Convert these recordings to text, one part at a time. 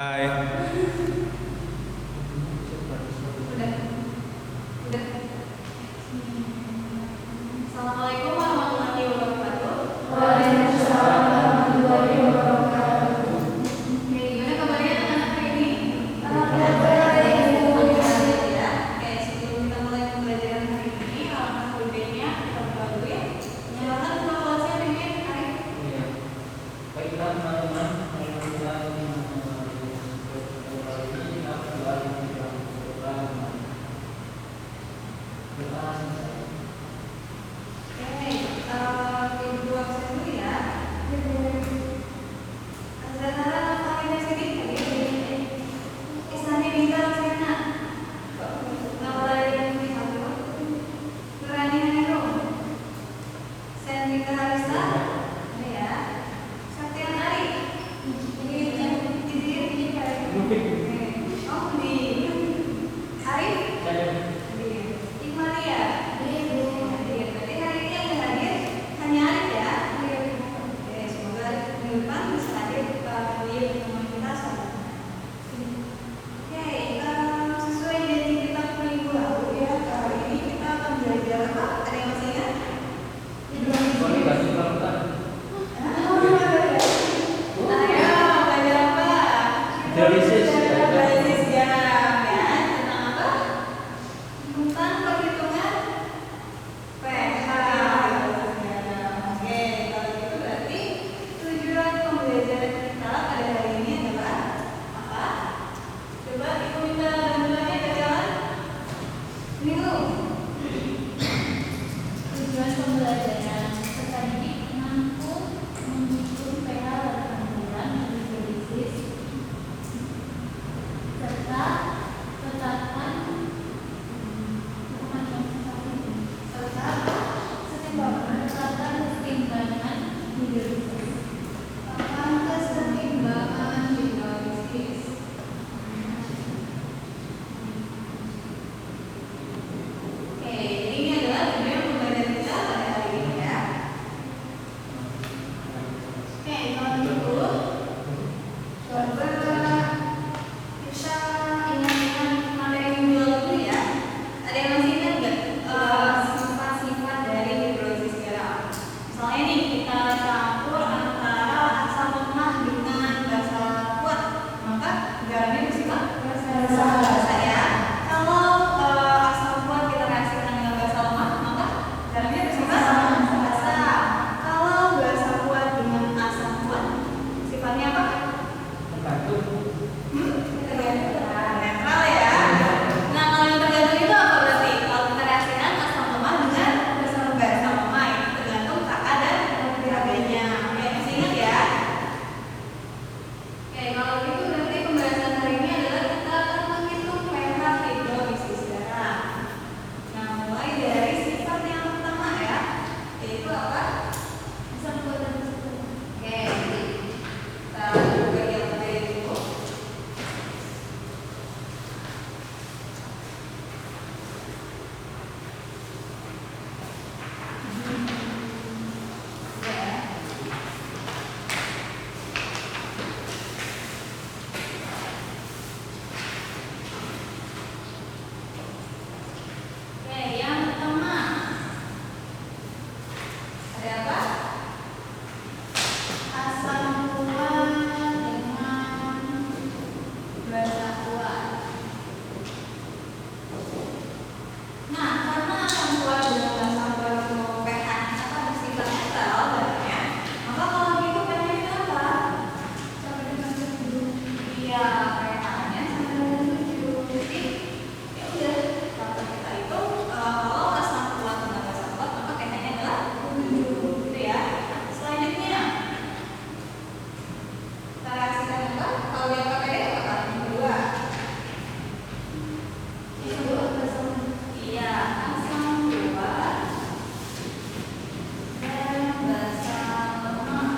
Hai. Udah, udah. Assalamualaikum warahmatullahi wabarakatuh. Waalaikumsalam warahmatullahi wabarakatuh. Oke, gimana kabarnya anak-anak hari ini? Baik. Alhamdulillah ya. Oke, sebelum kita mulai pembelajaran hari ini, alangkah baiknya kita berdoa dulu ya. Silakan buka kelasnya dengan Arif. Iya. Baiklah teman-teman, mari kita Oke, ibu absen dulu ya. Azanara namanya sini tadi. Isani Bintang Sena. Nawalin Satu. Nurani Hanirung. Sendika Harisa. Ya. Saktian Ari. Ini Oh, di Arif. Iqmalia. Berarti hari ini yang hadir hanya Arif ya. Oke, semoga Arif minggu depan bisa hadir di pertemuan kita saat. Oke, sesuai janji kita minggu lalu ya, hari ini kita akan belajar apa? Ada yang masih ingat? Ayo, belajar apa? Analisis. Analisis jam ya, tentang apa? Tentang perhitungan pH. Oke, kalau gitu berarti tujuan pembelajaran kita pada hari ini adalah apa? Coba ibu minta bantuannya dari kawan. Ini dulu. Tujuan pembelajaran peserta didik mampu menghitung pH kandungan hidrolisis serta tetapkan kesetimbangan hidrolisis. Kesetimbangan hidrolisis. Oke, jadi ini adalah tujuan pembelajaran kita pada hari ini ya. Oke, kalau gitu coba kita ingat-ingat materi minggu lalu dulu ya. Ada yang masih ingat nggak sifat-sifat dari hidrolisis garam? Misalnya nih kita campur antara asam lemah dengan basa kuat, maka garamnya bersifat basa ya. Kalau asam kuat kita reaksikan dengan basa lemah, maka garamnya bersifat basa. Kalau basa kuat dengan asam kuat, sifatnya apa? Netral ya. Nah, kalau yang tergantung itu apa berarti? Kalau kita reaksikan asam lemah dengan basa lemah itu tergantung Ka dan pH-nya. Oke, masih ingat ya? Oke, kalau gitu berarti pembahasan hari ini adalah kita akan menghitung pH hidrolisis garam. Nah, mulai dari sifat yang pertama ya, yaitu apa? Asam kuat dan basa kuat. Oke, nanti kita buka yang materi dulu. Ya. Oke, yang pertama ada apa? Asam kuat dengan basa kuat. Nah, karena asam kuat dengan basa kuat itu pH-nya apa bersifat netral bahannya, maka kalau gitu pH-nya itu apa? Sama dengan 7. Iya, pH-nya sama dengan 7. Jadi ya udah, kalau kita itu kalau asam kuat dengan basa kuat maka pH-nya adalah 7 gitu ya. Selanjutnya kita reaksikan apa? Kalau yang KPD apa? Yang kedua. Yang kedua basa kuat. Iya, asam kuat dan basa lemah.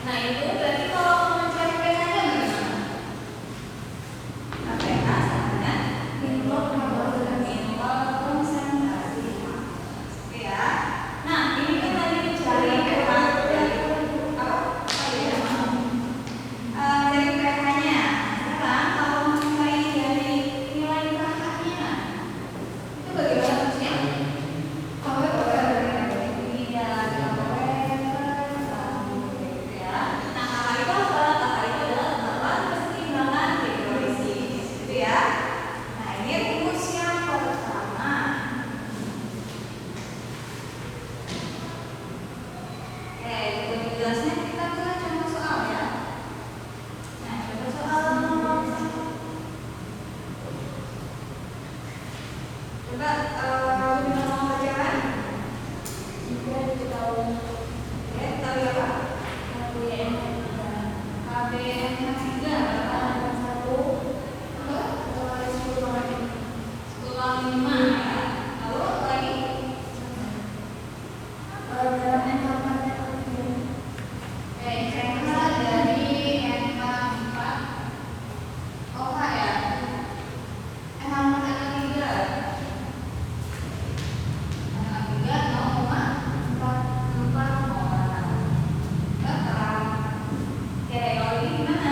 Nah itu berarti kalau mencari pH-nya bagaimana? Nah, pH sama dengan mineral konsentrasi. Oke ya. Nah ini kan tadi dicari pH dari apa? Dari pH-nya. Sekarang kalau mencari dari nilai pH-nya, itu bagaimana maksudnya? Coba bagaimana mau bacaan? Ya, tahu ya Pak? KBN 3 10,5 ya. Lalu apa lagi? pH dari NH4 OH ya. NH4 NH3 0,4 molar. Oke, kalau ini gimana?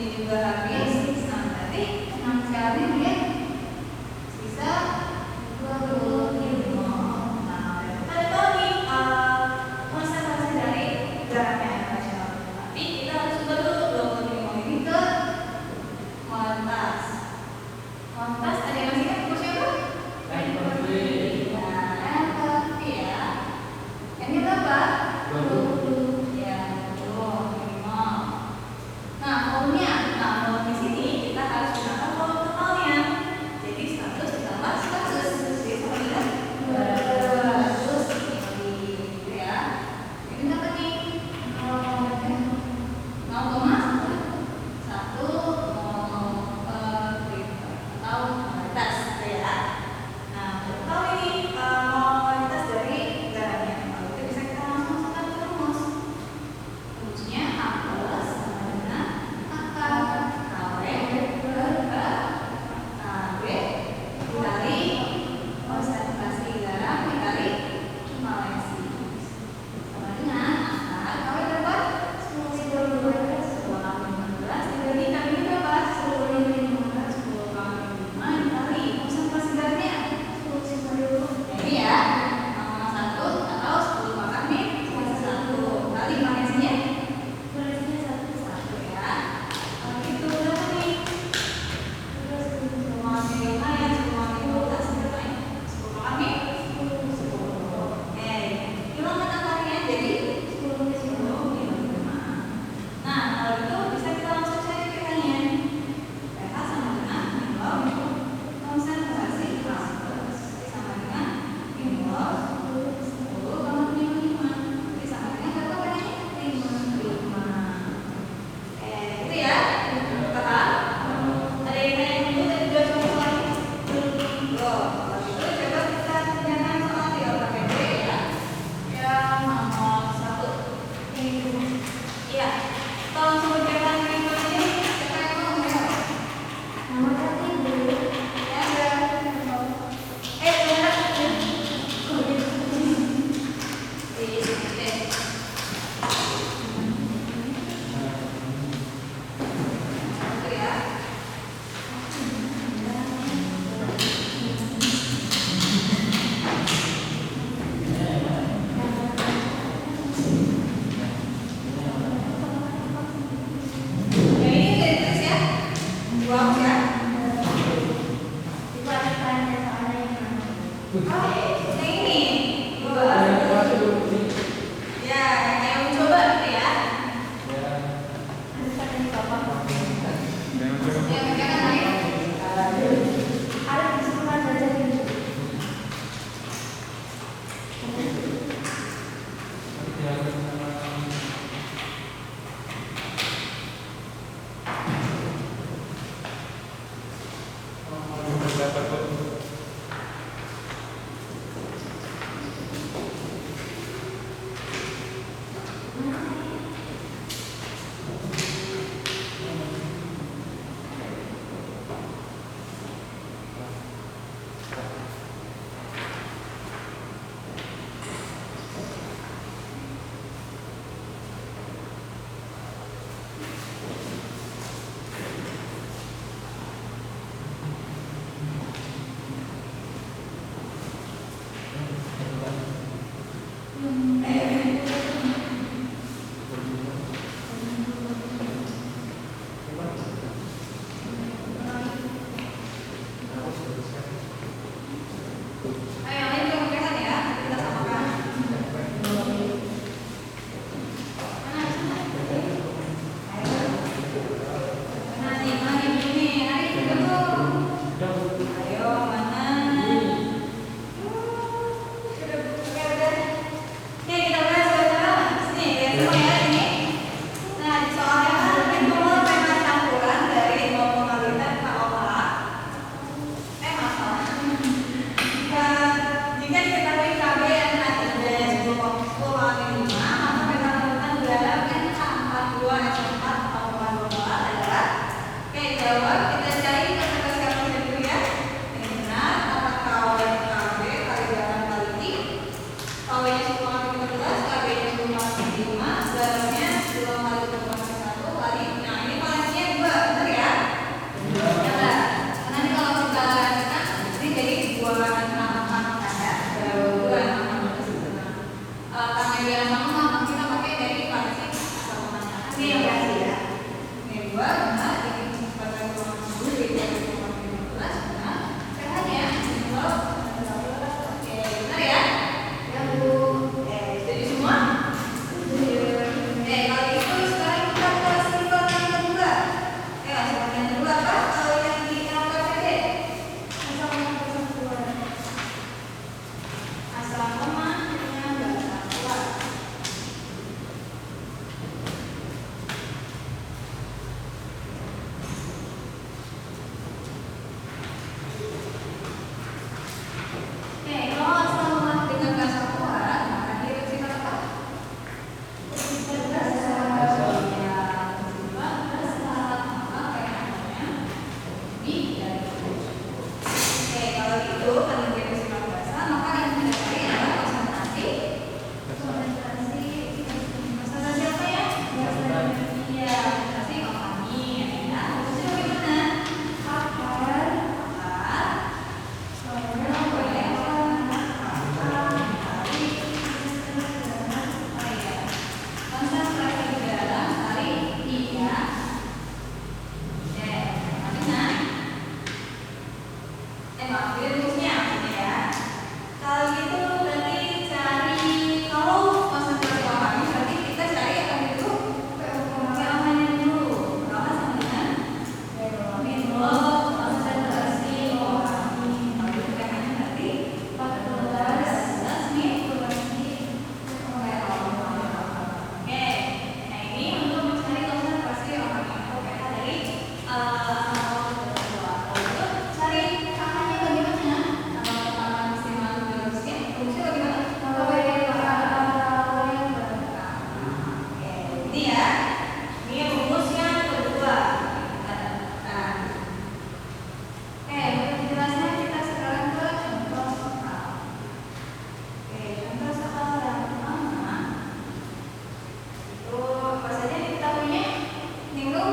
ini juga habis. Nah, berarti 6 kali dia sisa 25. Nah, kita tahu nih konsentrasi dari jaraknya operasional. Tapi kita harus ubah dulu 25 ini ke kuantas. Kuantas ada yang masih ingat rumusnya apa? N per V. Nah, N per V ya. N-nya berapa? 20. Ya, 25. Nah, volumenya. Nah, volume di sini kita harus gunakan volume totalnya.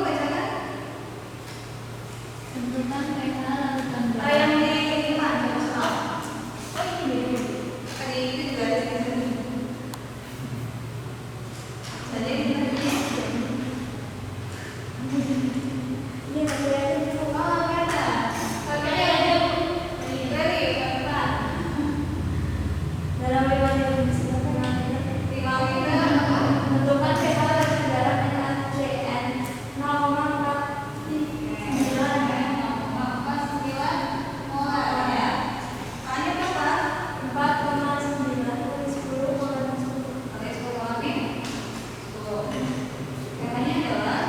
bacakan. Tentukan pH larutan Ah, yang garam. di depan, maksudnya. Oh ini deh. Tadi itu juga ada di sini. Jadi kita ini. Ini materialnya itu. Oh, ada. Tapi ada. Dari depan. Dalam 5 menit silakan. 5 meter apa? Tentukan pH larutan garam NaCN 0,49 molar ya. Hanya berapa? 4,9/10. Oke, 10 kali 10. Yang adalah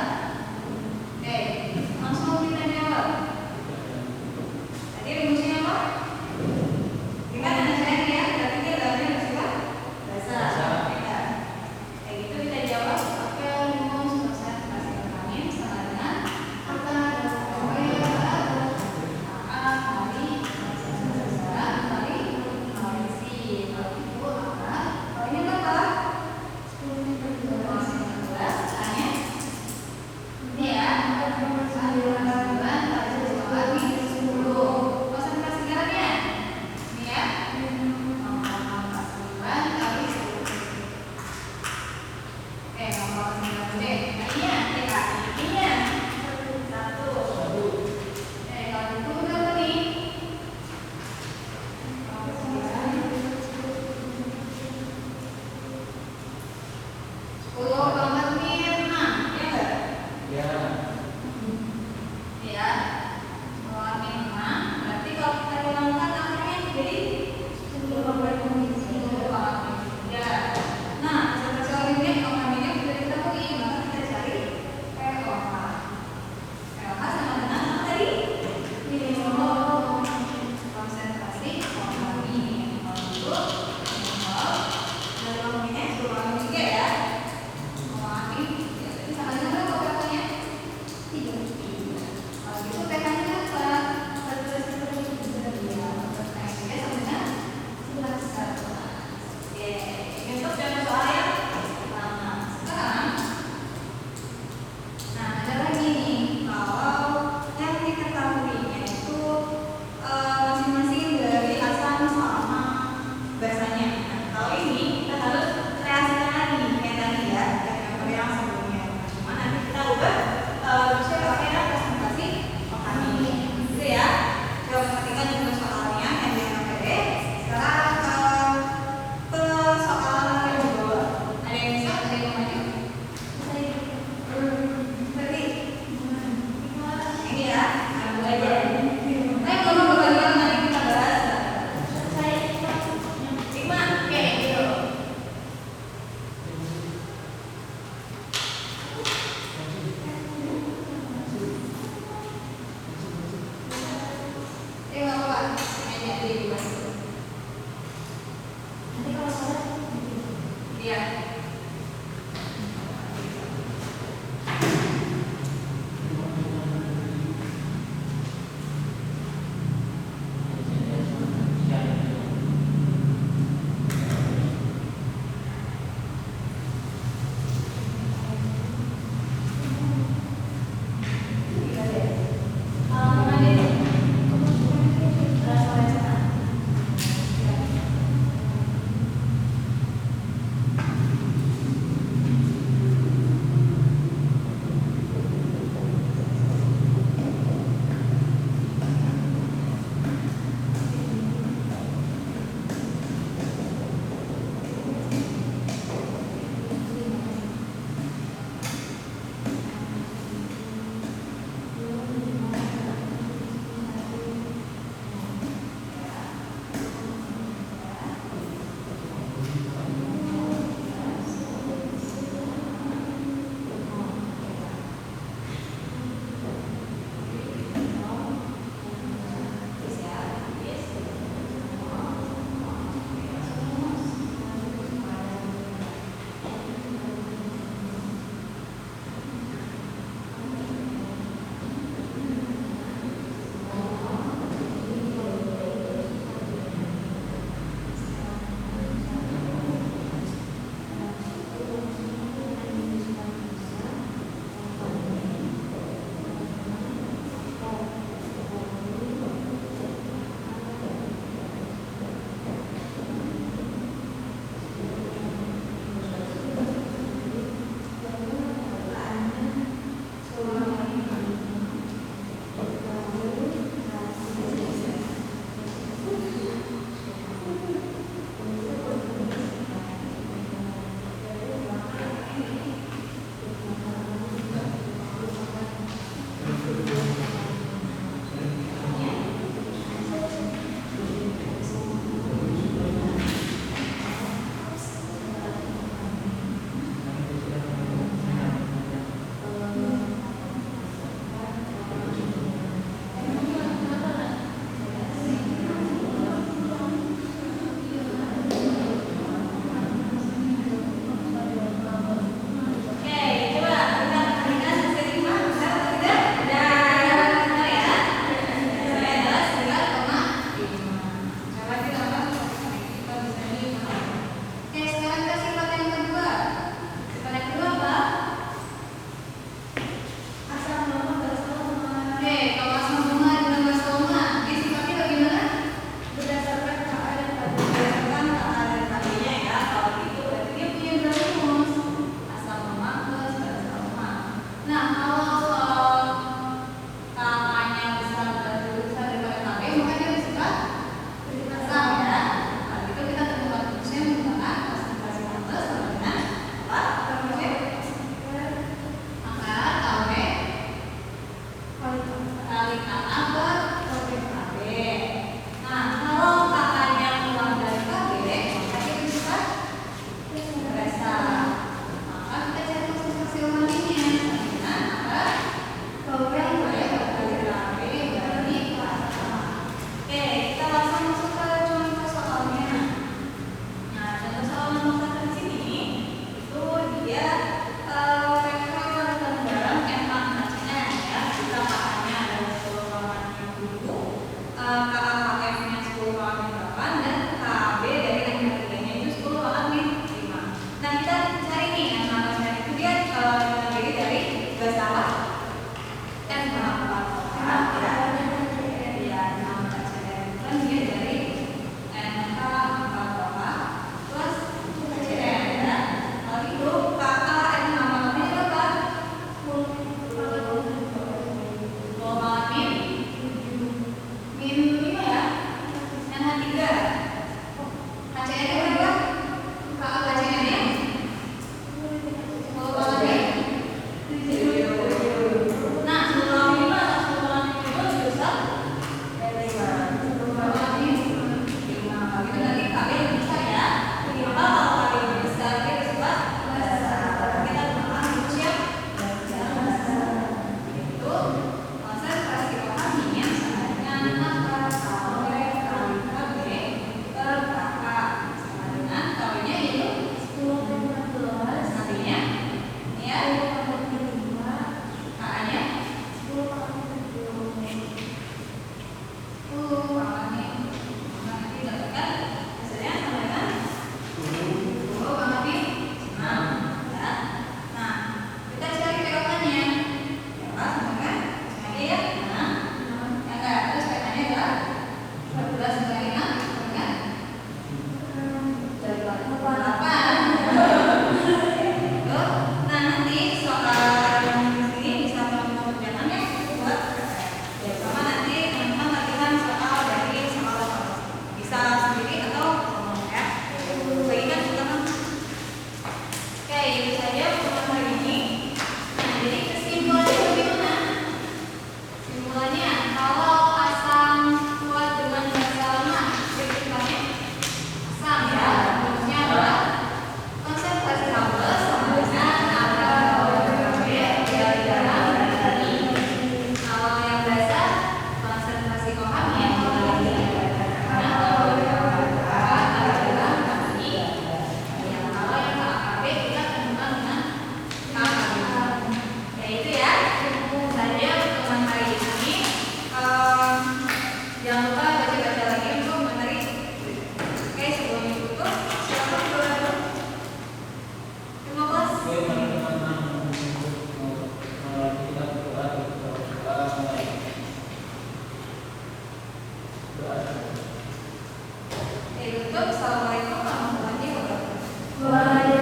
N Pak.